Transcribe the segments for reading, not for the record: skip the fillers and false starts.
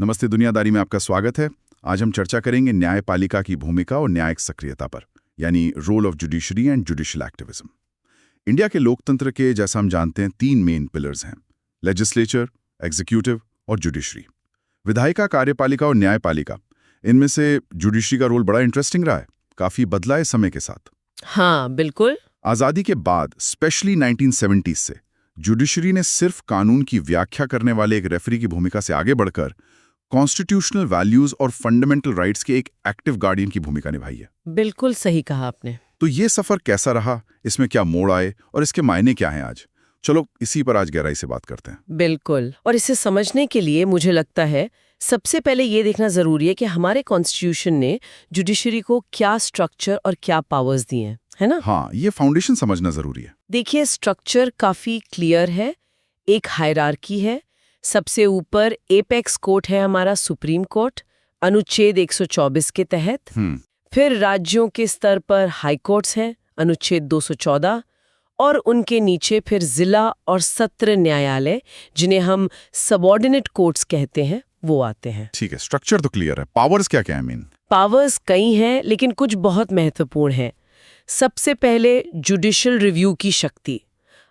नमस्ते दुनियादारी में आपका स्वागत है। आज हम चर्चा करेंगे न्यायपालिका की भूमिका और न्यायिक सक्रियता पर, यानी role of judiciary and judicial activism. India के लोकतंत्र के, जैसा हम जानते हैं, 3 मेन पिलर्स हैं: लेजिस्लेचर, एग्जीक्यूटिव और जुडिशरी। विधायिका, कार्यपालिका और न्यायपालिका, इनमें से जुडिशरी का रोल बड़ा इंटरेस्टिंग रहा है, काफी बदला है समय के साथ। हाँ, बिल्कुल। आज़ादी के बाद, स्पेशली 1970s से, जुडिशरी ने सिर्फ कानून की व्याख्या करने वाले एक रेफरी की भूमिका से आगे बढ़कर कॉन्स्टिट्यूशनल वैल्यूज और फंडामेंटल राइट्स के एक एक्टिव गार्डियन की भूमिका निभाई है। बिल्कुल सही कहा आपने। तो ये सफर कैसा रहा, इसमें क्या मोड़ आए और इसके मायने क्या हैं आज? चलो इसी पर आज गहराई से बात करते हैं। बिल्कुल। और इसे समझने के लिए मुझे लगता है सबसे पहले ये देखना जरूरी है कि हमारे कॉन्स्टिट्यूशन ने जुडिशरी को क्या स्ट्रक्चर और क्या पावर्स दिए हैं, है ना? हाँ, ये फाउंडेशन समझना जरूरी है। देखिए, स्ट्रक्चर काफी क्लियर है। एक हायरार्की है। सबसे ऊपर एपेक्स कोर्ट है हमारा सुप्रीम कोर्ट, अनुच्छेद 124 के तहत। फिर राज्यों के स्तर पर हाई कोर्ट्स हैं, अनुच्छेद 214, और उनके नीचे फिर जिला और सत्र न्यायालय, जिन्हें हम सबऑर्डिनेट कोर्ट्स कहते हैं, वो आते हैं। ठीक है, स्ट्रक्चर तो क्लियर है। पावर्स क्या क्या है? पावर्स कई हैं, लेकिन कुछ बहुत महत्वपूर्ण हैं। सबसे पहले जुडिशियल रिव्यू की शक्ति।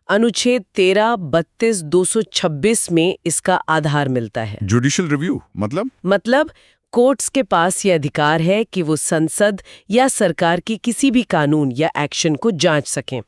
अनुच्छेद 13, 32, 226 में इसका आधार मिलता है। जुडिशियल रिव्यू मतलब कोर्ट्स के पास ये अधिकार है कि वो संसद या सरकार की किसी भी कानून या एक्शन को जांच सकें,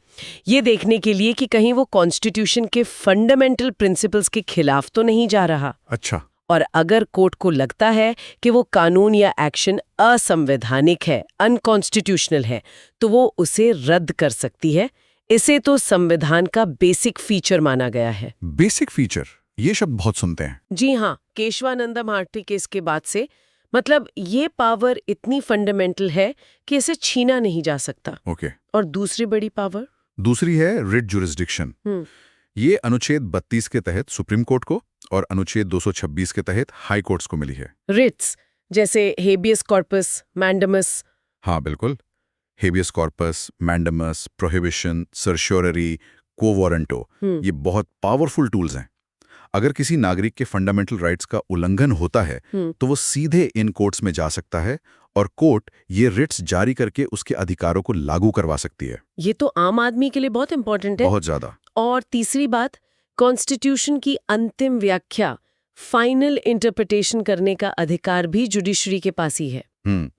ये देखने के लिए कि कहीं वो कॉन्स्टिट्यूशन के फंडामेंटल प्रिंसिपल्स के खिलाफ तो नहीं जा रहा। अच्छा। और अगर कोर्ट को लगता है कि वो कानून या एक्शन असंवैधानिक है, अनकॉन्स्टिट्यूशनल है, तो वो उसे रद्द कर सकती है। इसे तो संविधान का बेसिक फीचर माना गया है। बेसिक फीचर, ये शब्द बहुत सुनते हैं। जी हाँ, केशवानंदम आर्टिकल केस के बाद से, मतलब ये पावर इतनी फंडामेंटल है कि इसे छीना नहीं जा सकता। ओके। और दूसरी बड़ी पावर, दूसरी है रिट जुरिस्डिक्शन। ये अनुच्छेद 32 के तहत सुप्रीम कोर्ट को और अनुच्छेद 226 के तहत हाई कोर्ट्स को मिली है। रिट्स जैसे हेबियस कॉर्पस, मैंडेमस। हाँ बिल्कुल, habeas corpus, mandamus, prohibition, certiorari, quo warranto, ये बहुत पावरफुल टूल्स हैं। अगर किसी नागरिक के फंडामेंटल राइट्स का उल्लंघन होता है तो वो सीधे इन कोर्ट्स में जा सकता है और कोर्ट ये रिट्स जारी करके उसके अधिकारों को लागू करवा सकती है। ये तो आम आदमी के लिए बहुत इंपॉर्टेंट है। बहुत ज्यादा। और तीसरी बात, कॉन्स्टिट्यूशन की अंतिम व्याख्या, फाइनल इंटरप्रिटेशन करने का अधिकार भी जुडिशरी के पास ही है।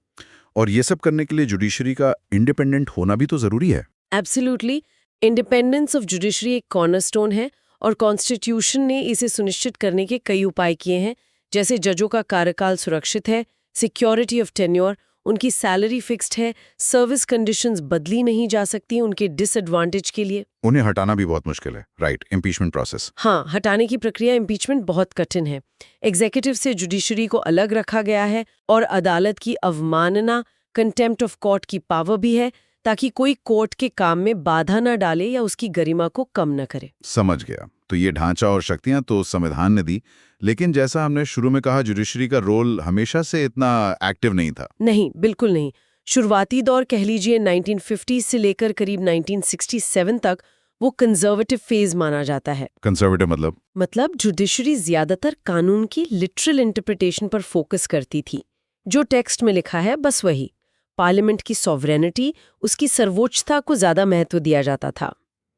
और ये सब करने के लिए जुडिशरी का इंडिपेंडेंट होना भी तो जरूरी है। एब्सोल्युटली। इंडिपेंडेंस ऑफ जुडिशरी एक कॉर्नरस्टोन है और कॉन्स्टिट्यूशन ने इसे सुनिश्चित करने के कई उपाय किए हैं, जैसे जजों का कार्यकाल सुरक्षित है, सिक्योरिटी ऑफ टेन्योर, उनकी सैलरी फिक्स्ड है, सर्विस कंडीशंस बदली नहीं जा सकती उनके डिसएडवांटेज के लिए। उन्हें हटाना भी बहुत मुश्किल है, राइट? Impeachment process. हाँ, हटाने की प्रक्रिया इम्पीचमेंट बहुत कठिन है। एग्जीक्यूटिव से जुडिशरी को अलग रखा गया है और अदालत की अवमानना, कंटेम्प्ट ऑफ कोर्ट की पावर भी है, ताकि कोई कोर्ट के काम में बाधा न डाले या उसकी गरिमा को कम न करे। समझ गया। तो ये ढांचा और शक्तियां तो संविधान ने दी, लेकिन जैसा हमने शुरू में कहा, जुडिशरी का रोल हमेशा से इतना एक्टिव नहीं था। नहीं, बिल्कुल नहीं। शुरुआती दौर कह लीजिए 1950 से लेकर करीब 1967 तक वो कंजर्वेटिव फेज माना जाता है। कंजर्वेटिव मतलब जुडिशरी ज्यादातर कानून की लिटरल इंटरप्रिटेशन पर फोकस करती थी। जो टेक्स्ट में लिखा है बस वही। पार्लियामेंट की सॉवरेनिटी, उसकी सर्वोच्चता को ज्यादा महत्व दिया जाता था।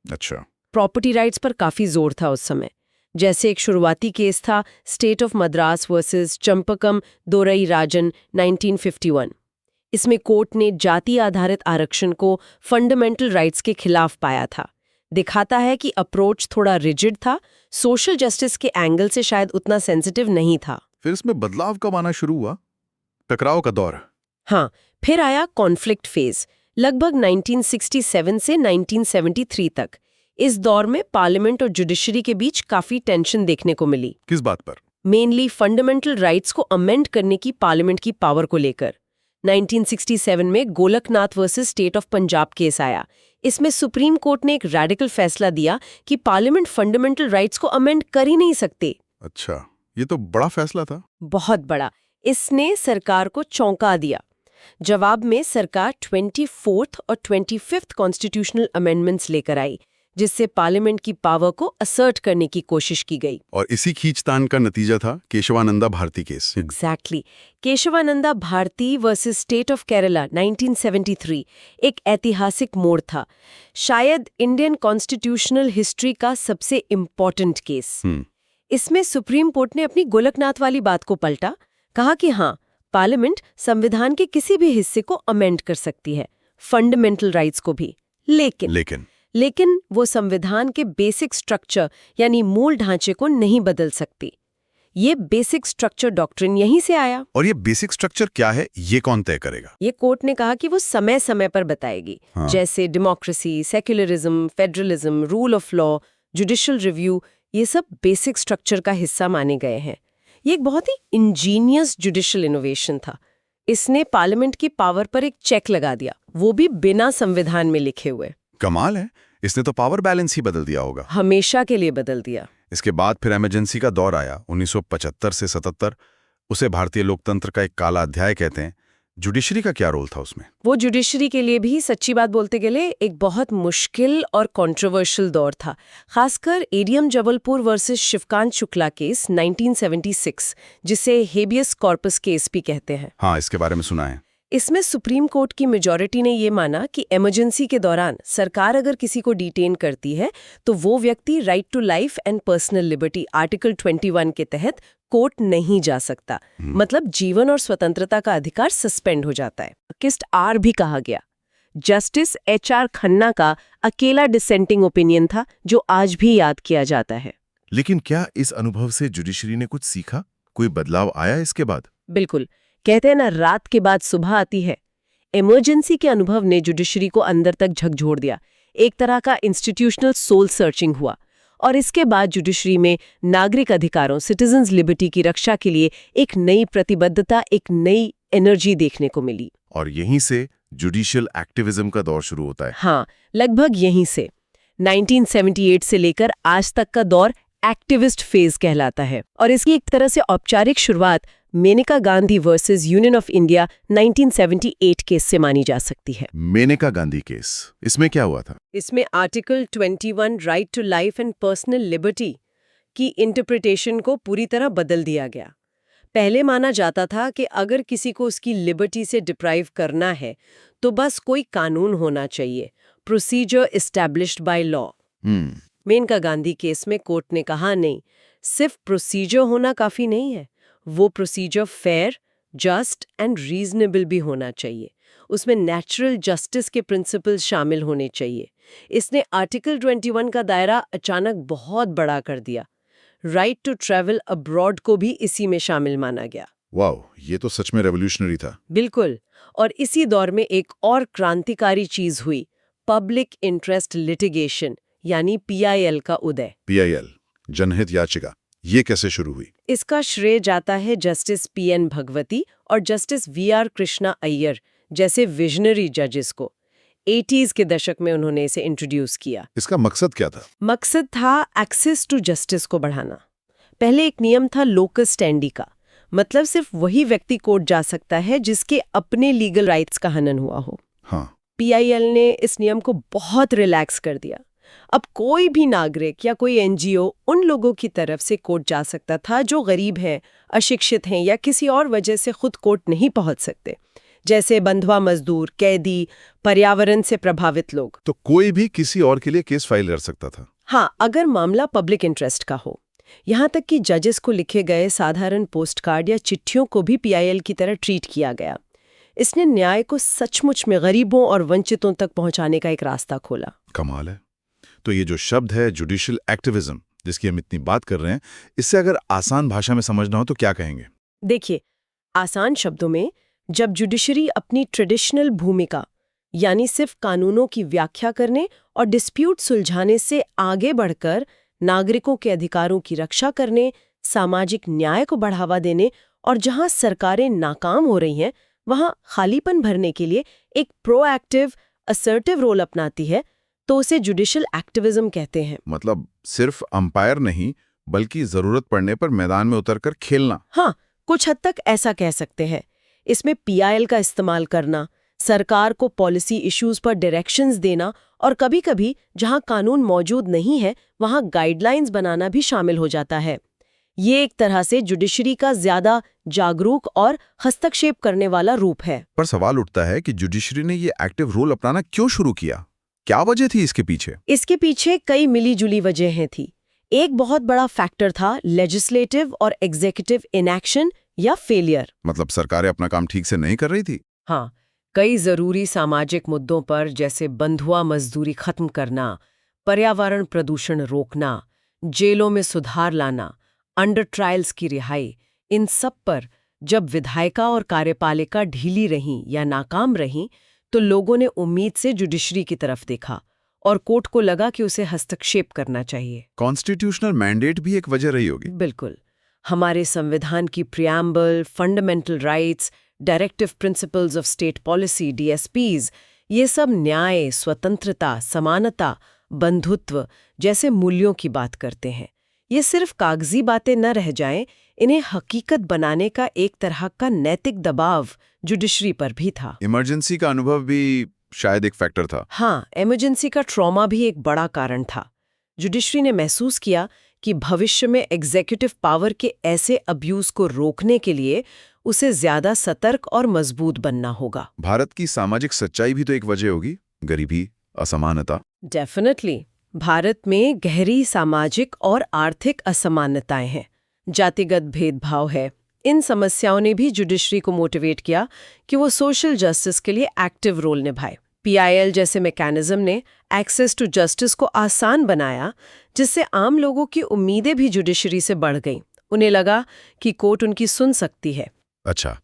अच्छा। प्रॉपर्टी राइट्स पर काफी जोर था उस समय। जैसे एक शुरुआती केस था state of Madras versus Champakam Dorai Rajan 1951। इसमें कोर्ट ने जाति आधारित आरक्षण को फंडामेंटल राइट्स के खिलाफ पाया था। दिखाता है कि अप्रोच थोड़ा रिजिड था, सोशल जस्टिस के एंगल से शायद उतना सेंसिटिव नहीं था। फिर इसमें बदलाव कब आना शुरू हुआ? टकराव का दौर। हाँ, फिर आया कॉन्फ्लिक्ट फेज, लगभग 1967 से 1973 तक। इस दौर में पार्लियामेंट और जुडिशरी के बीच काफी टेंशन देखने को मिली। किस बात पर? मेनली फंडामेंटल राइट्स को अमेंड करने की पार्लियामेंट की पावर को लेकर। 1967 में Golaknath versus state of Punjab case आया। इसमें सुप्रीम कोर्ट ने एक रेडिकल फैसला दिया कि पार्लियामेंट फंडामेंटल राइट्स को अमेंड कर ही नहीं सकते। अच्छा, ये तो बड़ा फैसला था। बहुत बड़ा। इसने सरकार को चौंका दिया। जवाब में सरकार 24th और 25th कॉन्स्टिट्यूशनल अमेंडमेंट्स लेकर आई, जिससे पार्लियामेंट की पावर को असर्ट करने की कोशिश की गई। और इसी खींचतान का नतीजा था Keshavananda Bharati case. Exactly. Keshavananda Bharati versus state of Kerala 1973 एक ऐतिहासिक मोड़ था, शायद इंडियन कॉन्स्टिट्यूशनल हिस्ट्री का सबसे इम्पोर्टेंट केस। इसमें सुप्रीम कोर्ट ने अपनी गोलकनाथ वाली बात को पलटा, कहा कि हाँ, पार्लियामेंट संविधान के किसी भी हिस्से को अमेंड कर सकती है, फंडामेंटल राइट्स को भी, लेकिन वो संविधान के बेसिक स्ट्रक्चर यानी मूल ढांचे को नहीं बदल सकती। ये बेसिक स्ट्रक्चर डॉक्ट्रिन यहीं से आया। और ये बेसिक स्ट्रक्चर क्या है, ये कौन तय करेगा? ये कोर्ट ने कहा कि वो समय समय पर बताएगी। जैसे democracy, secularism, federalism, rule of law, judicial review, ये सब बेसिक स्ट्रक्चर का हिस्सा माने गए हैं। ये एक बहुत ही इंजीनियस जुडिशियल इनोवेशन था। इसने पार्लियामेंट की पावर पर एक चेक लगा दिया, वो भी बिना संविधान में लिखे हुए। कमाल है, इसने तो पावर बैलेंस ही बदल दिया होगा। हमेशा के लिए बदल दिया। इसके बाद फिर इमरजेंसी का दौर आया 1975 से 77। उसे भारतीय लोकतंत्र का एक काला अध्याय कहते हैं। जुडिशरी का क्या रोल था उसमें? वो जुडिशरी के लिए भी सच्ची बात बोलते गए एक बहुत मुश्किल और कंट्रोवर्शियल दौर था, खासकर ADM Jabalpur versus Shivkant Shukla case 1976, जिसे हेबियस कॉर्पस केस भी कहते हैं। हाँ, इसके बारे में सुना है। इसमें सुप्रीम कोर्ट की मेजॉरिटी ने ये माना कि इमरजेंसी के दौरान सरकार अगर किसी को डिटेन करती है तो वो व्यक्ति right to life and personal liberty article 21 के तहत कोर्ट नहीं जा सकता। मतलब जीवन और स्वतंत्रता का अधिकार सस्पेंड हो जाता है। किस्ट आर भी कहा गया। जस्टिस HR खन्ना का अकेला डिसेंटिंग ओपिनियन था, जो आज भी याद किया जाता है। लेकिन क्या इस अनुभव से जुडिशरी ने कुछ सीखा? कोई बदलाव आया इसके बाद? बिल्कुल। कहते हैं ना, रात के बाद सुबह आती है। इमरजेंसी के अनुभव ने जुडिशरी को अंदर तक झकझोर दिया। एक तरह का इंस्टीट्यूशनल सोल सर्चिंग हुआ और इसके बाद जुडिशरी में नागरिक अधिकारों, सिटीजन्स लिबर्टी की रक्षा के लिए एक नई प्रतिबद्धता, एक नई एनर्जी देखने को मिली। और यहीं से जुडिशियल एक्टिविज्म का दौर शुरू होता है। हाँ, लगभग यहीं से 1978 से लेकर आज तक का दौर एक्टिविस्ट फेज कहलाता है। और इसकी एक तरह से औपचारिक शुरुआत Maneka Gandhi versus union of India 1978 case से मानी जा सकती है। मेनका गांधी केस, इसमें क्या हुआ था? इसमें article 21 right to life and personal liberty की इंटरप्रिटेशन को पूरी तरह बदल दिया गया। पहले माना जाता था कि अगर किसी को उसकी लिबर्टी से डिप्राइव करना है तो बस कोई कानून होना चाहिए, procedure established by law. Maneka Gandhi case में कोर्ट ने कहा नहीं, सिर्फ प्रोसीजर होना काफी नहीं है, वो procedure fair, just and reasonable भी होना चाहिए। उसमें नेचुरल जस्टिस के प्रिंसिपल्स शामिल होने चाहिए। इसने आर्टिकल 21 का दायरा अचानक बहुत बड़ा कर दिया। राइट टू ट्रैवल अब्रॉड को भी इसी में शामिल माना गया। वाह, ये तो सच में रेवोल्यूशनरी था। बिल्कुल। और इसी दौर में एक और क्रांतिकारी चीज हुई, पब्लिक इंटरेस्ट लिटिगेशन यानी PIL का उदय। PIL, जनहित याचिका, ये कैसे शुरू हुई? इसका श्रेय जाता है जस्टिस PN भगवती और जस्टिस VR कृष्णा अय्यर जैसे विजनरी जजेस को। 80s के दशक में उन्होंने इसे इंट्रोड्यूस किया। इसका मकसद क्या था? मकसद था एक्सेस टू जस्टिस को बढ़ाना। पहले एक नियम था लोकस स्टैंडी का, मतलब सिर्फ वही व्यक्ति कोर्ट जा सकता है जिसके अपने लीगल राइट्स का हनन हुआ हो। हाँ। PIL ने इस नियम को बहुत रिलैक्स कर दिया। अब कोई भी नागरिक या कोई NGO उन लोगों की तरफ से कोर्ट जा सकता था जो गरीब हैं, अशिक्षित हैं या किसी और वजह से खुद कोर्ट नहीं पहुंच सकते, जैसे बंधुआ मजदूर, कैदी, पर्यावरण से प्रभावित लोग। तो कोई भी किसी और के लिए केस फाइल कर सकता था? हाँ, अगर मामला पब्लिक इंटरेस्ट का हो। यहाँ तक कि जजेस को लिखे गए साधारण पोस्ट कार्ड या चिट्ठियों को भी PIL की तरह ट्रीट किया गया। इसने न्याय को सचमुच में गरीबों और वंचितों तक पहुंचाने का एक रास्ता खोला। कमाल है। तो ये जो शब्द है जुडिशियल एक्टिविज्म, जिसकी हम इतनी बात कर रहे हैं, इससे अगर आसान भाषा में समझना हो तो क्या कहेंगे? देखिए, आसान शब्दों में, जब जुडिशरी अपनी ट्रेडिशनल भूमिका यानी सिर्फ कानूनों की व्याख्या करने और डिस्प्यूट सुलझाने से आगे बढ़कर नागरिकों के अधिकारों की रक्षा करने, सामाजिक न्याय को बढ़ावा देने और जहां सरकारें नाकाम हो रही हैं वहां खालीपन भरने के लिए एक प्रोएक्टिव, असर्टिव रोल अपनाती है, तो उसे जुडिशियल एक्टिविज्म कहते हैं। मतलब सिर्फ अंपायर नहीं, बल्कि जरूरत पड़ने पर मैदान में उतरकर खेलना। हाँ, कुछ हद तक ऐसा कह सकते हैं। इसमें PIL का इस्तेमाल करना, सरकार को पॉलिसी इश्यूज पर डायरेक्शंस देना और कभी-कभी जहां कानून मौजूद नहीं है वहां गाइडलाइंस बनाना भी शामिल हो जाता है। ये एक तरह से जुडिशरी का ज्यादा जागरूक और हस्तक्षेप करने वाला रूप है। पर सवाल उठता है कि जुडिशरी ने ये एक्टिव रोल अपनाना क्यों शुरू किया? क्या वजह थी इसके पीछे? इसके पीछे कई मिली-जुली वजहें थी। एक बहुत बड़ा फैक्टर था लेजिस्लेटिव और एग्जीक्यूटिव इनएक्शन या फेलियर। मतलब सरकारें अपना काम ठीक से नहीं कर रही थी? हाँ, कई जरूरी सामाजिक मुद्दों पर जैसे बंधुआ मजदूरी खत्म करना, पर्यावरण प्रदूषण रोकना, जेलों में सुधार लाना, अंडर ट्रायल्स की रिहाई, इन सब पर जब विधायिका और कार्यपालिका ढीली रहीं या नाकाम रहीं तो लोगों ने उम्मीद से जुडिशरी की तरफ देखा और कोर्ट को लगा कि उसे हस्तक्षेप करना चाहिए। कॉन्स्टिट्यूशनल मैंडेट भी एक वजह रही होगी। बिल्कुल। हमारे संविधान की preamble, fundamental rights, directive principles of state policy DSPs, ये सब न्याय, स्वतंत्रता, समानता, बंधुत्व जैसे मूल्यों की बात करते हैं। ये सिर्फ कागजी बातें न रह जाएं, इन्हें हकीकत बनाने का एक तरह का नैतिक दबाव जुडिशरी पर भी था। इमरजेंसी का अनुभव भी शायद एक फैक्टर था। हाँ, इमरजेंसी का ट्रॉमा भी एक बड़ा कारण था। जुडिशरी ने महसूस किया कि भविष्य में एग्जीक्यूटिव पावर के ऐसे अब्यूज को रोकने के लिए उसे ज्यादा सतर्क और मजबूत बनना होगा। भारत की सामाजिक सच्चाई भी तो एक वजह होगी, गरीबी, असमानता। डेफिनेटली। भारत में गहरी सामाजिक और आर्थिक असमानताएं हैं, जातिगत भेदभाव है। इन समस्याओं ने भी जुडिशरी को मोटिवेट किया कि वो सोशल जस्टिस के लिए एक्टिव रोल निभाए। PIL जैसे मैकेनिज्म ने एक्सेस टू जस्टिस को आसान बनाया, जिससे आम लोगों की उम्मीदें भी जुडिशरी से बढ़ गईं। उन्हें लगा कि कोर्ट उनकी सुन सकती है। अच्छा,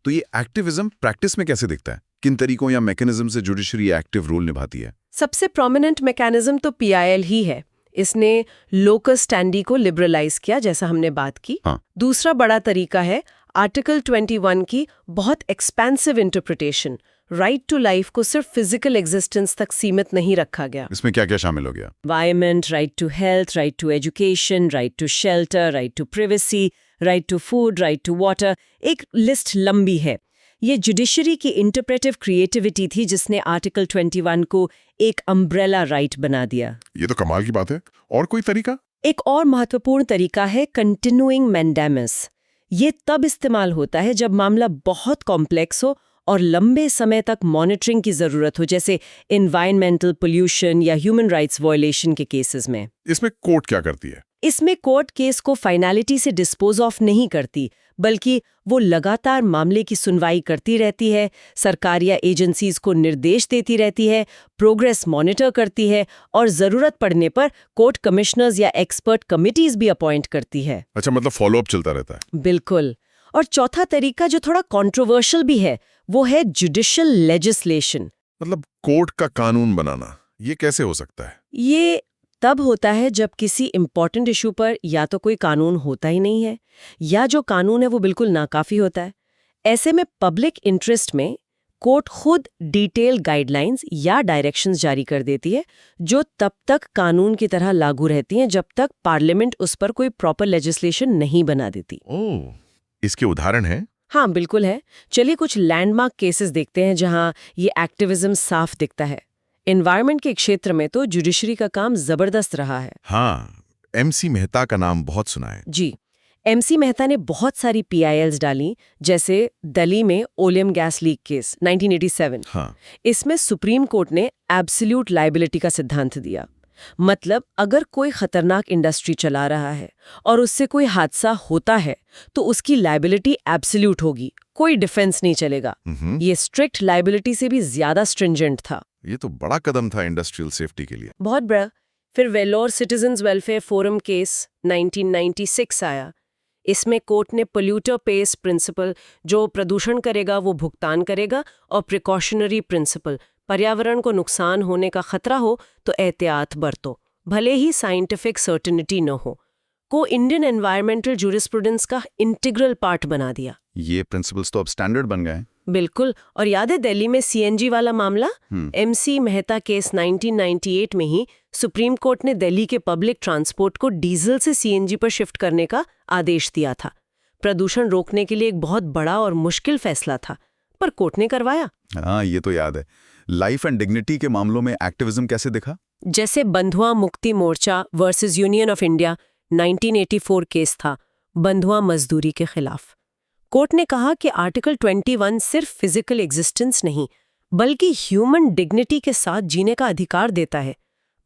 तो ये एक्टिविज्म प्रैक्टिस में कैसे दिखता है? किन तरीकों या मैकेनिज्म से जुडिशरी एक्टिव रोल निभाती है? सबसे प्रोमिनेंट मैकेनिज्म तो PIL ही है। इसने लोकस स्टैंडी को लिबरलाइज किया, जैसा हमने बात की। हाँ। दूसरा बड़ा तरीका है आर्टिकल 21 की बहुत expensive interpretation. Right to life को सिर्फ फिजिकल एग्जिस्टेंस तक सीमित नहीं रखा गया। इसमें क्या क्या शामिल हो गया? Environment, right to health, right to education, right to shelter, right to privacy, right to food, right to water, एक लिस्ट लंबी है। ये जुडिशरी की इंटरप्रेटिव क्रिएटिविटी थी जिसने आर्टिकल 21 को एक अम्ब्रेला राइट बना दिया। ये तो कमाल की बात है। और कोई तरीका? एक और महत्वपूर्ण तरीका है कंटिन्यूइंग मैंडेमस। ये तब इस्तेमाल होता है जब मामला बहुत कॉम्प्लेक्स हो और लंबे समय तक मॉनिटरिंग की जरूरत हो, जैसे एनवायरमेंटल पोल्यूशन या ह्यूमन राइट्स वायलेशन के केसेस में। इसमें कोर्ट क्या करती है? इसमें कोर्ट केस को फाइनलिटी से डिस्पोज ऑफ नहीं करती, बल्कि वो लगातार मामले की सुनवाई करती रहती है, सरकार या एजेंसीज को निर्देश देती रहती है, प्रोग्रेस मॉनिटर करती है और जरूरत पड़ने पर कोर्ट कमिश्नर्स या एक्सपर्ट कमिटीज भी अपॉइंट करती है। अच्छा, मतलब फॉलोअप चलता रहता है। बिल्कुल। और चौथा तरीका जो थोड़ा कंट्रोवर्शियल भी है, वो है जुडिशियल लेजिस्लेशन। मतलब कोर्ट का कानून बनाना, ये कैसे हो सकता है? ये तब होता है जब किसी इम्पॉर्टेंट इशू पर या तो कोई कानून होता ही नहीं है, या जो कानून है वो बिल्कुल नाकाफी होता है। ऐसे में पब्लिक इंटरेस्ट में कोर्ट खुद डिटेल गाइडलाइंस या डायरेक्शंस जारी कर देती है, जो तब तक कानून की तरह लागू रहती हैं जब तक पार्लियामेंट उस पर कोई प्रॉपर लेजिस्लेशन नहीं बना देती। ओह, इसके उदाहरण हैं? हाँ, बिल्कुल है। चलिए कुछ लैंडमार्क केसेस देखते हैं जहां ये एक्टिविज्म साफ दिखता है। एनवायरनमेंट के क्षेत्र में तो जुडिशरी का काम जबरदस्त रहा है। हाँ, MC मेहता का नाम बहुत सुना है। जी, MC मेहता ने बहुत सारी PILs डाली, जैसे दिल्ली में ओलियम गैस लीक केस 1987। हाँ। इसमें सुप्रीम कोर्ट ने एब्सोल्यूट लायबिलिटी का सिद्धांत दिया। मतलब अगर कोई खतरनाक इंडस्ट्री चला रहा है और उससे कोई हादसा होता है तो उसकी लायबिलिटी एब्सोल्यूट होगी, कोई डिफेंस नहीं चलेगा। ये स्ट्रिक्ट लायबिलिटी से भी ज्यादा स्ट्रिंजेंट था। ये तो बड़ा कदम था इंडस्ट्रियल सेफ्टी के लिए। बहुत बड़ा। फिर Vellore citizens welfare forum case 1996 आया। इसमें कोर्ट ने पोल्यूटर पेस प्रिंसिपल, जो प्रदूषण करेगा वो भुगतान करेगा, और प्रिकॉशनरी प्रिंसिपल, पर्यावरण को नुकसान होने का खतरा हो तो एहतियात बरतो, भले ही साइंटिफिक सर्टेनिटी न हो, को इंडियन एनवायरमेंटल जूरिस्प्रूडेंस का इंटीग्रल पार्ट बना दिया। ये प्रिंसिपल्स तो अब स्टैंडर्ड बन गए। बिल्कुल। और याद है दिल्ली में CNG वाला मामला? MC मेहता केस 1998 में ही सुप्रीम कोर्ट ने दिल्ली के पब्लिक ट्रांसपोर्ट को डीजल से CNG पर शिफ्ट करने का आदेश दिया था। प्रदूषण रोकने के लिए एक बहुत बड़ा और मुश्किल फैसला था, पर कोर्ट ने करवाया। हाँ, ये तो याद है। लाइफ एंड डिग्निटी के मामलों में एक्टिविज्म कैसे दिखा? जैसे Bandhua Mukti Morcha versus union of India 1984 case था, बंधुआ मजदूरी के खिलाफ। कोर्ट ने कहा कि आर्टिकल 21 सिर्फ फिजिकल एग्जिस्टेंस नहीं, बल्कि ह्यूमन डिग्निटी के साथ जीने का अधिकार देता है।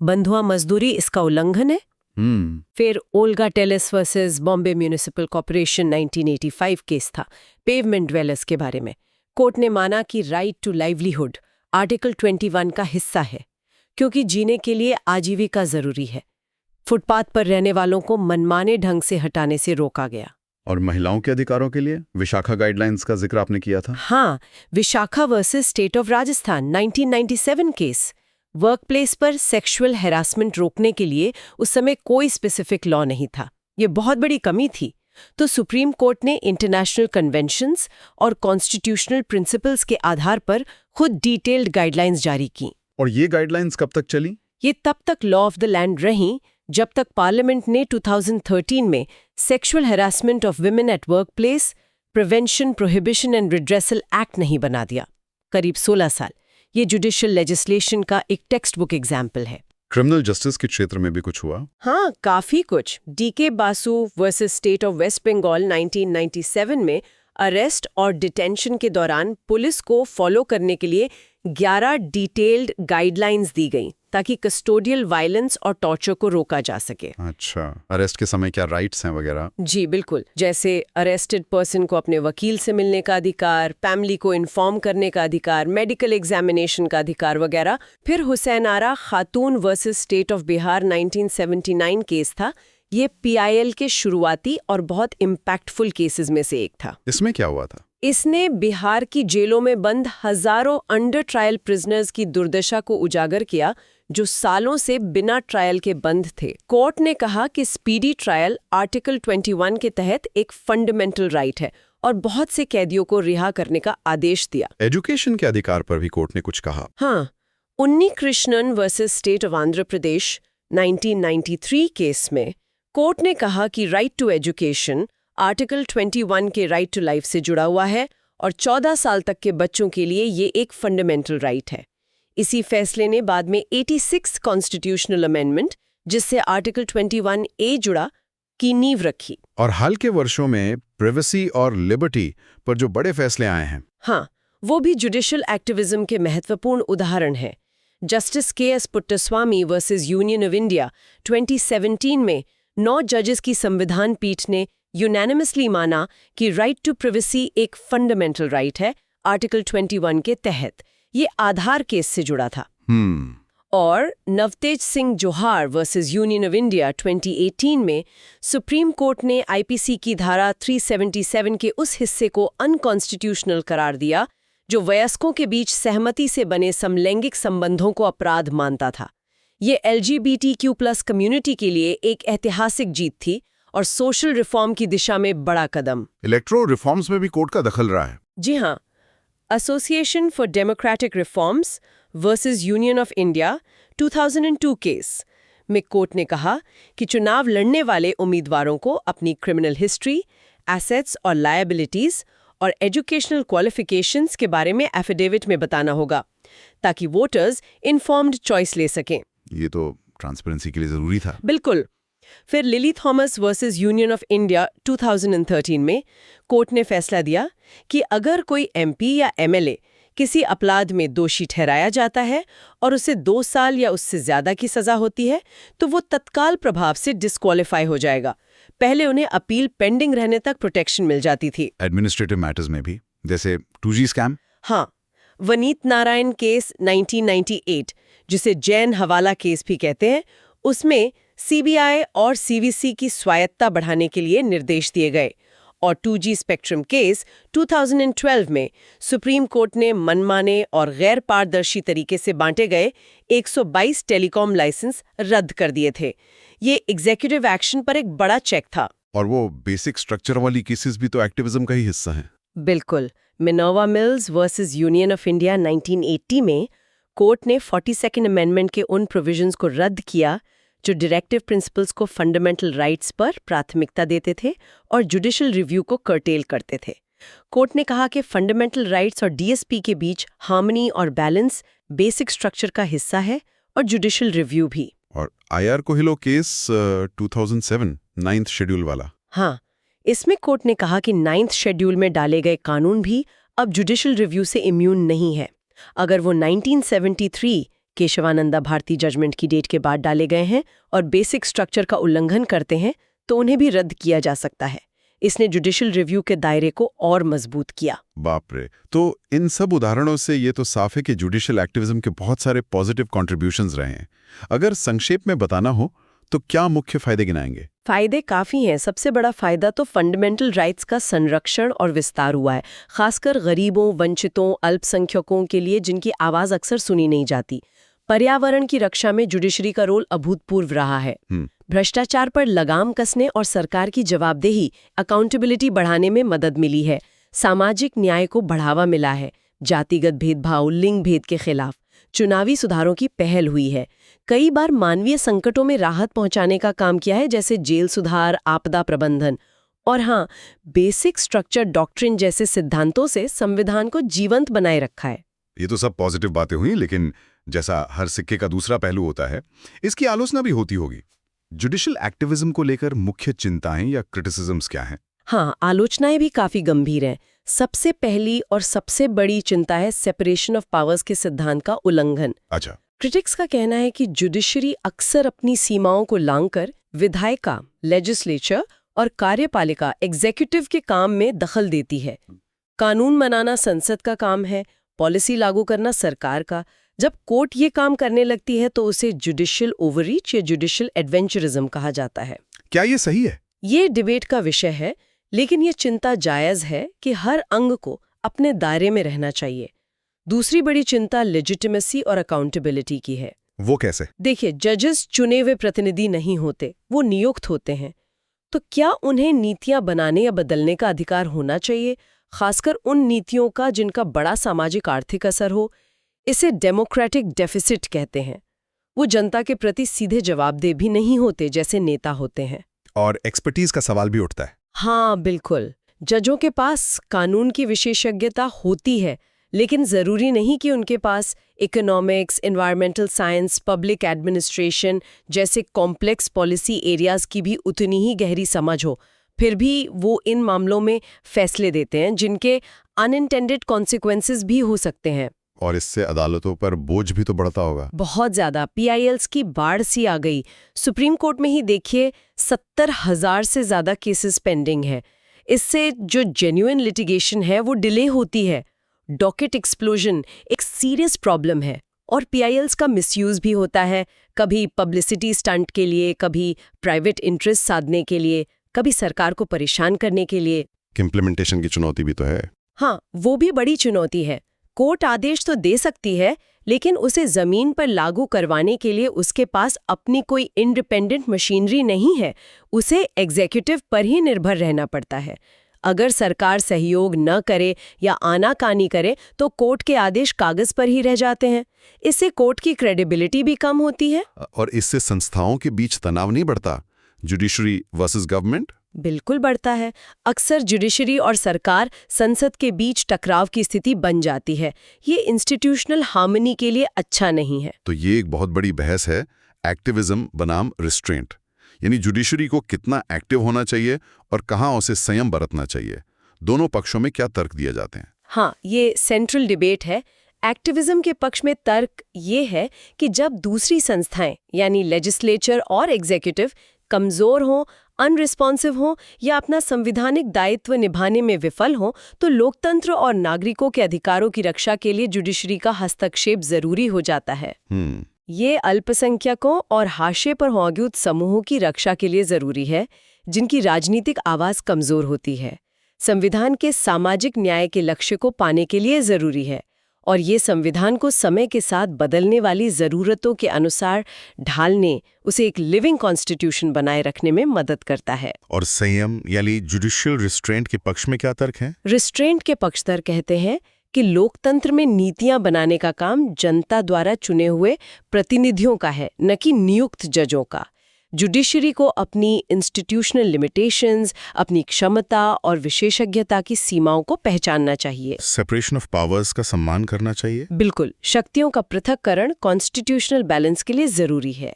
बंधुआ मजदूरी इसका उल्लंघन है। फिर Olga Tellis versus Bombay municipal corporation 1985 case था, पेवमेंट ड्वेलर्स के बारे में। कोर्ट ने माना कि राइट टू लाइवलीहुड आर्टिकल 21 का हिस्सा है, क्योंकि जीने के लिए आजीविका जरूरी है। फुटपाथ पर रहने वालों को मनमाने ढंग से हटाने से रोका गया। और महिलाओं के अधिकारों के लिए विशाखा गाइडलाइंस का जिक्र आपने किया था। हाँ, Vishakha versus state of Rajasthan 1997 case. Workplace पर सेक्सुअल हैरासमेंट रोकने के लिए उस समय कोई स्पेसिफिक लॉ नहीं था। ये बहुत बड़ी कमी थी। तो सुप्रीम कोर्ट ने इंटरनेशनल कन्वेंशंस और कॉन्स्टिट्यूशनल प्रिंसिपल्स के आधार पर खुद डिटेल्ड गाइडलाइंस जारी की। और ये गाइडलाइंस कब तक चली? ये तब तक लॉ ऑफ द लैंड रहीं जब तक पार्लियामेंट ने 2013 में sexual harassment of women at work place prevention prohibition and redressal act नहीं बना दिया। करीब 16 साल। ये जुडिशियल लेजिस्लेशन का एक टेक्स्ट बुक एग्जाम्पल है। क्रिमिनल जस्टिस के क्षेत्र में भी कुछ हुआ? हाँ, काफी कुछ। D K Basu versus state of West Bengal 1997 में अरेस्ट और डिटेंशन के दौरान पुलिस को फॉलो करने के लिए 11 डिटेल्ड गाइडलाइंस दी गई, ताकि कस्टोडियल वायलेंस और टॉर्चर को रोका जा सके। अच्छा, अरेस्ट के समय क्या राइट्स हैं वगैरह? जी बिल्कुल, जैसे अरेस्टेड पर्सन को अपने वकील से मिलने का अधिकार, फैमिली को इन्फॉर्म करने का अधिकार, मेडिकल एग्जामिनेशन का अधिकार वगैरह। फिर हुसैन आरा खातून versus state of Bihar 1979 case था। ये पीआईएल के शुरुआती और बहुत इम्पैक्टफुल केसेस में से एक था। इसमें क्या हुआ था? इसने बिहार की जेलों में बंद हजारों अंडर ट्रायल प्रिजनर्स की दुर्दशा को उजागर किया, जो सालों से बिना ट्रायल के बंद थे। कोर्ट ने कहा कि स्पीडी ट्रायल आर्टिकल 21 के तहत एक फंडामेंटल राइट है और बहुत से कैदियों को रिहा करने का आदेश दिया। एजुकेशन के अधिकार पर भी कोर्ट ने कुछ कहा? हाँ, उन्नी Krishnan versus state of Andhra Pradesh 1993 case में कोर्ट ने कहा कि राइट टू एजुकेशन आर्टिकल 21 के राइट टू लाइफ से जुड़ा हुआ है और 14 साल तक के बच्चों के लिए ये एक फंडामेंटल राइट है। इसी फैसले ने बाद में 86 कॉन्स्टिट्यूशनल अमेंडमेंट, जिससे आर्टिकल 21A जुड़ा, की नींव रखी। और हाल के वर्षों में प्राइवेसी और लिबर्टी पर जो बड़े फैसले आए हैं, हाँ, वो भी जुडिशियल एक्टिविज्म के महत्वपूर्ण उदाहरण हैं। Justice KS. Puttaswamy versus union of India 2017 में 9 जजेस की संविधान पीठ ने यूनानिमसली माना कि राइट टू प्राइवेसी एक फंडामेंटल राइट है आर्टिकल 21 के तहत। ये आधार केस से जुड़ा था। और नवतेज सिंह जोहार वर्सेस यूनियन ऑफ इंडिया 2018 में सुप्रीम कोर्ट ने आईपीसी की धारा 377 के उस हिस्से को अनकॉन्स्टिट्यूशनल करार दिया जो वयस्कों के बीच सहमति से बने समलैंगिक संबंधों को अपराध मानता था। ये LGBTQ+ कम्युनिटी के लिए एक ऐतिहासिक जीत थी और सोशल रिफॉर्म की दिशा में बड़ा कदम। इलेक्टोरल रिफॉर्म्स में भी कोर्ट का दखल रहा है। जी हाँ, association for democratic reforms versus union of India 2002 case में कोर्ट ने कहा कि चुनाव लड़ने वाले उम्मीदवारों को अपनी क्रिमिनल हिस्ट्री, एसेट्स और लायबिलिटीज और एजुकेशनल क्वालिफिकेशंस के बारे में एफिडेविट में बताना होगा, ताकि वोटर्स इन्फॉर्म्ड चॉइस ले सकें। ये तो ट्रांसपेरेंसी के लिए जरूरी था। बिल्कुल। फिर lily Thomas versus union of India 2013 में कोर्ट ने फैसला दिया कि अगर कोई एमपी या एमएलए किसी अपराध में दोषी ठहराया जाता है और उसे 2 साल या उससे ज्यादा की सजा होती है, तो वो तत्काल प्रभाव से डिस्क्वालीफाई हो जाएगा। पहले उन्हें अपील पेंडिंग रहने तक प्रोटेक्शन मिल जाती थी। एडमिनिस्ट्रेटिव मैटर्स में भी, जैसे 2G स्कैम। हाँ, वनीत नारायण केस 1998, जिसे जैन हवाला केस भी कहते हैं, उसमें सीबीआई और सीवीसी की स्वायत्ता बढ़ाने के लिए निर्देश दिए गए। और 2G स्पेक्ट्रम केस 2012 में सुप्रीम कोर्ट ने मनमाने और गैर पारदर्शी तरीके से बांटे गए 122 टेलीकॉम लाइसेंस रद्द कर दिए थे। ये एग्जीक्यूटिव एक्शन पर एक बड़ा चेक था। और वो बेसिक स्ट्रक्चर वाली केसेस भी तो एक्टिविज्म का ही हिस्सा हैं। बिल्कुल। Minerva mills versus union of India 1980 में कोर्ट ने 42nd अमेंडमेंट के उन प्रोविजंस को रद्द किया जो डायरेक्टिव प्रिंसिपल्स को फंडामेंटल राइट्स पर प्राथमिकता देते थे और जुडिशियल रिव्यू को कर्टेल करते थे। कोर्ट ने कहा कि फंडामेंटल राइट्स और डीएसपी के बीच हार्मनी और बैलेंस बेसिक स्ट्रक्चर का हिस्सा है और जुडिशियल रिव्यू भी। और आईआर कोहिलो केस 2007 9th शेड्यूल वाला। हाँ, इसमें कोर्ट ने कहा कि 9th शेड्यूल में डाले गए कानून भी अब जुडिशियल रिव्यू से इम्यून नहीं है। अगर वो 1973 केशवानंदा भारती जजमेंट की डेट के बाद डाले गए हैं और बेसिक स्ट्रक्चर का उल्लंघन करते हैं तो उन्हें भी रद्द किया जा सकता है। इसने जुडिशियल रिव्यू के दायरे को और मजबूत किया। बाप रे, तो इन सब उदाहरणों से ये तो साफ है कि जुडिशियल एक्टिविज्म के बहुत सारे पॉजिटिव कॉन्ट्रीब्यूशंस रहे हैं। अगर संक्षेप में बताना हो तो क्या मुख्य फायदे गिनाएंगे? फायदे काफी हैं। सबसे बड़ा फायदा तो फंडामेंटल राइट्स का संरक्षण और विस्तार हुआ है, खासकर गरीबों, वंचितों, अल्पसंख्यकों के लिए जिनकी आवाज अक्सर सुनी नहीं जाती। पर्यावरण की रक्षा में जुडिशरी का रोल अभूतपूर्व रहा है। भ्रष्टाचार पर लगाम कसने और सरकार की जवाबदेही, अकाउंटेबिलिटी बढ़ाने में मदद मिली है। सामाजिक न्याय को बढ़ावा मिला है। जातिगत भेदभाव, लिंग भेद के खिलाफ चुनावी सुधारों की पहल हुई है। कई बार मानवीय संकटों में राहत पहुंचाने का काम किया है, जैसे जेल सुधार, आपदा प्रबंधन। और हाँ, बेसिक स्ट्रक्चर डॉक्ट्रिन जैसे सिद्धांतों से संविधान को जीवंत बनाए रखा है। ये तो सब पॉजिटिव बातें हुई, लेकिन जैसा हर सिक्के का दूसरा पहलू होता है, इसकी आलोचना भी होती होगी। जुडिशियल एक्टिविज्म को लेकर मुख्य चिंताएं या क्रिटिसिज्म्स क्या हैं? हाँ, आलोचनाएं भी काफी गंभीर हैं। सबसे पहली और सबसे बड़ी चिंता है सेपरेशन ऑफ पावर्स के सिद्धांत का उल्लंघन। अच्छा। क्रिटिक्स का कहना है कि जुडिशरी अक्सर अपनी सीमाओं को लांघकर विधायिका, लेजिस्लेचर और कार्यपालिका, एग्जीक्यूटिव के काम में दखल देती है। कानून बनाना संसद का काम है, पॉलिसी लागू करना सरकार का। जब कोर्ट ये काम करने लगती है तो उसे जुडिशियल ओवररीच या जुडिशियल एडवेंचरिज्म कहा जाता है। क्या ये सही है? ये डिबेट का विषय है, लेकिन ये चिंता जायज है कि हर अंग को अपने दायरे में रहना चाहिए। दूसरी बड़ी चिंता लेजिटिमेसी और अकाउंटेबिलिटी की है। वो कैसे? देखिए, जजेस चुने हुए प्रतिनिधि नहीं होते, वो नियुक्त होते हैं। तो क्या उन्हें नीतियां बनाने या बदलने का अधिकार होना चाहिए, खासकर उन नीतियों का जिनका बड़ा सामाजिक आर्थिक असर हो? इसे डेमोक्रेटिक डेफिसिट कहते हैं। वो जनता के प्रति सीधे जवाबदेह भी नहीं होते जैसे नेता होते हैं। और एक्सपर्टीज का सवाल भी उठता है। हाँ, बिल्कुल। जजों के पास कानून की विशेषज्ञता होती है, लेकिन जरूरी नहीं कि उनके पास economics, environmental science, public administration जैसे कॉम्प्लेक्स पॉलिसी एरियाज की भी उतनी ही गहरी समझ हो। फिर भी वो इन मामलों में फैसले देते हैं जिनके अनइंटेंडेड कॉन्सिक्वेंसेस भी हो सकते हैं। और इससे अदालतों पर बोझ भी तो बढ़ता होगा। बहुत ज्यादा। पीआईएल्स की बाढ़ सी आ गई। सुप्रीम कोर्ट में ही देखिए 70,000 से ज्यादा केसेस पेंडिंग है। इससे जो जेन्युइन लिटिगेशन है वो डिले होती है। डॉकेट एक्सप्लोजन एक सीरियस प्रॉब्लम है। और पीआईएल्स का मिसयूज भी होता है, कभी पब्लिसिटी स्टंट के लिए, कभी प्राइवेट इंटरेस्ट साधने के लिए, कभी सरकार को परेशान करने के लिए। इम्प्लीमेंटेशन की चुनौती भी तो है। हाँ, वो भी बड़ी चुनौती है। कोर्ट आदेश तो दे सकती है, लेकिन उसे जमीन पर लागू करवाने के लिए उसके पास अपनी कोई इंडिपेंडेंट मशीनरी नहीं है। उसे एग्जीक्यूटिव पर ही निर्भर रहना पड़ता है। अगर सरकार सहयोग न करे या आनाकानी करे तो कोर्ट के आदेश कागज पर ही रह जाते हैं। इससे कोर्ट की क्रेडिबिलिटी भी कम होती है। और इससे संस्थाओं के बीच तनाव नहीं बढ़ता, जुडिशरी वर्सेस गवर्नमेंट? बिल्कुल बढ़ता है। अक्सर जुडिशरी और सरकार, संसद के बीच टकराव की स्थिति बन जाती है। ये इंस्टीट्यूशनल हार्मनी के लिए अच्छा नहीं है। तो ये एक बहुत बड़ी बहस है, एक्टिविज्म बनाम रिस्ट्रेंट। यानी जुडिशरी को कितना एक्टिव होना चाहिए और कहाँ उसे संयम बरतना चाहिए। दोनों पक्षों में क्या तर्क दिए जाते हैं? हाँ, ये सेंट्रल डिबेट है। एक्टिविज्म के पक्ष में तर्क ये है कि जब दूसरी संस्थाएं यानी लेजिस्लेचर और एग्जीक्यूटिव कमजोर हों, अनरिस्पॉन्सिव हों या अपना संविधानिक दायित्व निभाने में विफल हों, तो लोकतंत्र और नागरिकों के अधिकारों की रक्षा के लिए जुडिशरी का हस्तक्षेप जरूरी हो जाता है। ये अल्पसंख्यकों और हाशिए पर मौजूद समूहों की रक्षा के लिए जरूरी है, जिनकी राजनीतिक आवाज कमजोर होती है। संविधान के सामाजिक न्याय के लक्ष्य को पाने के लिए जरूरी है, और ये संविधान को समय के साथ बदलने वाली जरूरतों के अनुसार ढालने, उसे एक लिविंग कॉन्स्टिट्यूशन बनाए रखने में मदद करता है। और संयम यानी जुडिशियल रिस्ट्रेंट के पक्ष में क्या तर्क है? रिस्ट्रेंट के पक्षधर कहते हैं कि लोकतंत्र में नीतियां बनाने का काम जनता द्वारा चुने हुए प्रतिनिधियों का है, न कि नियुक्त जजों का। जुडिशरी को अपनी इंस्टीट्यूशनल लिमिटेशंस, अपनी क्षमता और विशेषज्ञता की सीमाओं को पहचानना चाहिए। सेपरेशन ऑफ पावर्स का सम्मान करना चाहिए। बिल्कुल, शक्तियों का पृथक्करण कॉन्स्टिट्यूशनल बैलेंस के लिए जरूरी है।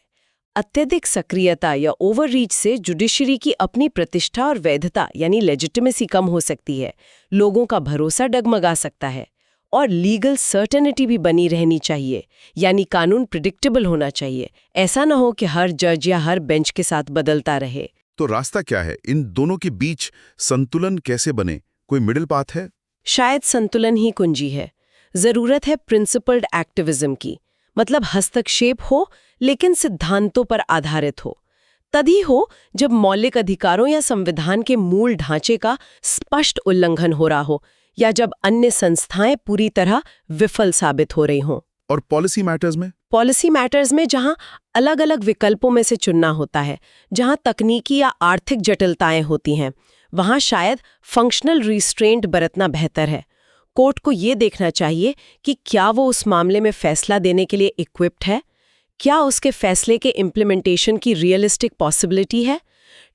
अत्यधिक सक्रियता या ओवररीच से जुडिशरी की अपनी प्रतिष्ठा और वैधता यानी लेजिटिमेसी कम हो सकती है, लोगों का भरोसा डगमगा सकता है, और लीगल सर्टेनिटी भी बनी रहनी चाहिए, यानी कानून प्रिडिक्टेबल होना चाहिए। ऐसा ना हो कि हर जज या हर बेंच के साथ बदलता रहे। तो रास्ता क्या है? इन दोनों के बीच संतुलन कैसे बने? कोई मिडिल पाथ है? शायद संतुलन ही कुंजी है। जरूरत है प्रिंसिपल्ड एक्टिविज्म की, मतलब हस्तक्षेप हो लेकिन सिद्धांतों पर आधारित हो। तभी हो जब मौलिक अधिकारों या संविधान के मूल ढांचे का स्पष्ट उल्लंघन हो रहा हो, या जब अन्य संस्थाएं पूरी तरह विफल साबित हो रही हों। और पॉलिसी मैटर्स में? पॉलिसी मैटर्स में जहां अलग अलग विकल्पों में से चुनना होता है, जहां तकनीकी या आर्थिक जटिलताएं होती हैं, वहां शायद फंक्शनल रिस्ट्रेंट बरतना बेहतर है। कोर्ट को ये देखना चाहिए कि क्या वो उस मामले में फैसला देने के लिए इक्विप्ड है, क्या उसके फैसले के इम्प्लीमेंटेशन की रियलिस्टिक पॉसिबिलिटी है।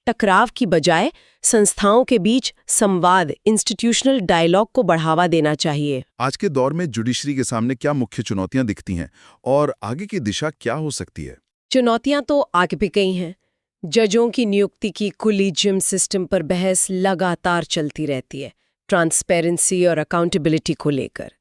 टकराव की बजाय संस्थाओं के बीच संवाद, इंस्टीट्यूशनल डायलॉग को बढ़ावा देना चाहिए। आज के दौर में जुडिशरी के सामने क्या मुख्य चुनौतियां दिखती हैं और आगे की दिशा क्या हो सकती है? चुनौतियां तो आगे भी गई हैं। जजों की नियुक्ति की कोलिजियम सिस्टम पर बहस लगातार चलती रहती है, ट्रांसपेरेंसी और अकाउंटेबिलिटी को लेकर।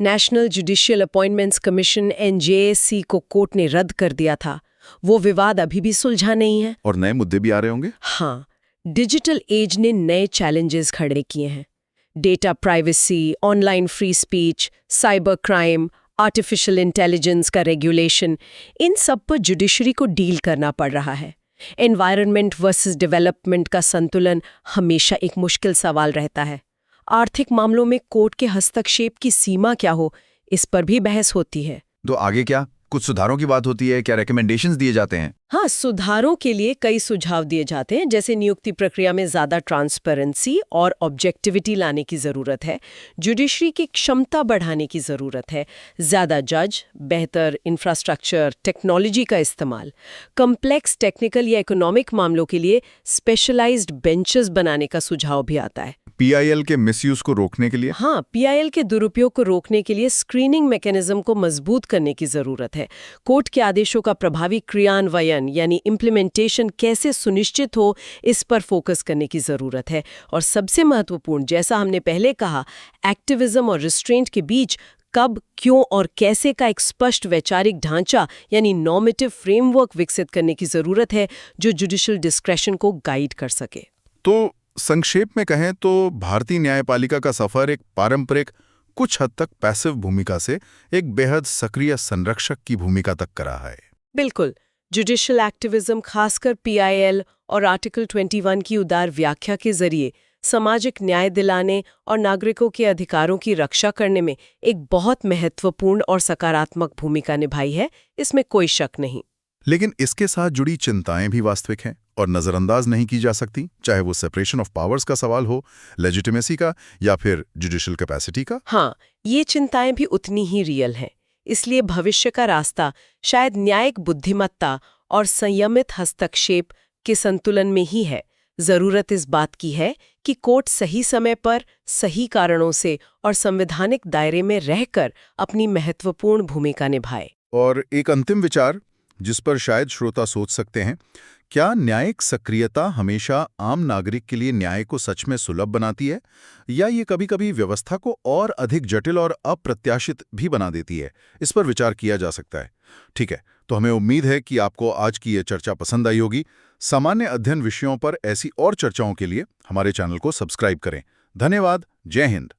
National judicial appointments commission NJAC को कोर्ट ने रद्द कर दिया था। वो विवाद अभी भी सुलझा नहीं है। और नए मुद्दे भी आ रहे होंगे? हाँ, डिजिटल एज ने नए चैलेंजेस खड़े किए हैं। Data privacy, online free speech, cyber crime, artificial intelligence का रेगुलेशन, इन सब पर जुडिशरी को डील करना पड़ रहा है। एनवायरनमेंट वर्सेस डेवलपमेंट का संतुलन हमेशा एक मुश्किल सवाल रहता है। आर्थिक मामलों में कोर्ट के हस्तक्षेप की सीमा क्या हो, इस पर भी बहस होती है। तो आगे क्या? कुछ सुधारों की बात होती है, क्या रिकमेंडेशंस दिए जाते हैं? हाँ, सुधारों के लिए कई सुझाव दिए जाते हैं, जैसे नियुक्ति प्रक्रिया में ज्यादा ट्रांसपेरेंसी और ऑब्जेक्टिविटी लाने की जरूरत है, जुडिशरी की क्षमता बढ़ाने की जरूरत है, ज्यादा जज, बेहतर इंफ्रास्ट्रक्चर, टेक्नोलॉजी का इस्तेमाल, कॉम्प्लेक्स टेक्निकल या इकोनॉमिक मामलों के लिए स्पेशलाइज्ड बेंचेस बनाने का सुझाव भी आता है। PIL के मिसयूज को रोकने के लिए? हाँ, PIL के दुरुपयोग को रोकने के लिए स्क्रीनिंग मैकेनिज्म को मजबूत करने की जरूरत है। कोर्ट के आदेशों का प्रभावी क्रियान्वयन यानी इम्प्लीमेंटेशन कैसे सुनिश्चित हो, इस पर फोकस करने की जरूरत है। और सबसे महत्वपूर्ण, जैसा हमने पहले कहा, एक्टिविज्म और रिस्ट्रेंट के बीच कब, क्यों और कैसे का एक स्पष्ट वैचारिक ढांचा यानी नॉर्मेटिव फ्रेमवर्क विकसित करने की जरूरत है, जो जुडिशियल डिस्क्रेशन को गाइड कर सके। तो संक्षेप में कहें तो भारतीय न्यायपालिका का सफर एक पारंपरिक, कुछ हद तक पैसिव भूमिका से एक बेहद सक्रिय संरक्षक की भूमिका तक कर रहा है। बिल्कुल, जुडिशियल एक्टिविज्म खासकर PIL और आर्टिकल 21 की उदार व्याख्या के जरिए सामाजिक न्याय दिलाने और नागरिकों के अधिकारों की रक्षा करने में एक बहुत महत्वपूर्ण और सकारात्मक भूमिका निभाई है, इसमें कोई शक नहीं। लेकिन इसके साथ जुड़ी चिंताएं भी वास्तविक हैं और नजरअंदाज नहीं की जा सकती, चाहे वो सेपरेशन ऑफ पावर्स का सवाल हो, लेजिटिमेसी का, या फिर जुडिशियल कैपेसिटी का। हाँ, ये चिंताएं भी उतनी ही रियल हैं। इसलिए भविष्य का रास्ता शायद न्यायिक बुद्धिमत्ता और संयमित हस्तक्षेप के संतुलन में ही है। जरूरत इस बात की है कि कोर्ट सही समय पर, सही कारणों से और संवैधानिक दायरे में रहकर अपनी महत्वपूर्ण भूमिका निभाए। और एक अंतिम विचार जिस पर शायद श्रोता सोच सकते हैं, क्या न्यायिक सक्रियता हमेशा आम नागरिक के लिए न्याय को सच में सुलभ बनाती है, या ये कभी-कभी व्यवस्था को और अधिक जटिल और अप्रत्याशित भी बना देती है? इस पर विचार किया जा सकता है। ठीक है, तो हमें उम्मीद है कि आपको आज की ये चर्चा पसंद आई होगी। सामान्य अध्ययन विषयों पर ऐसी और चर्चाओं के लिए हमारे चैनल को सब्सक्राइब करें। धन्यवाद। जय हिंद।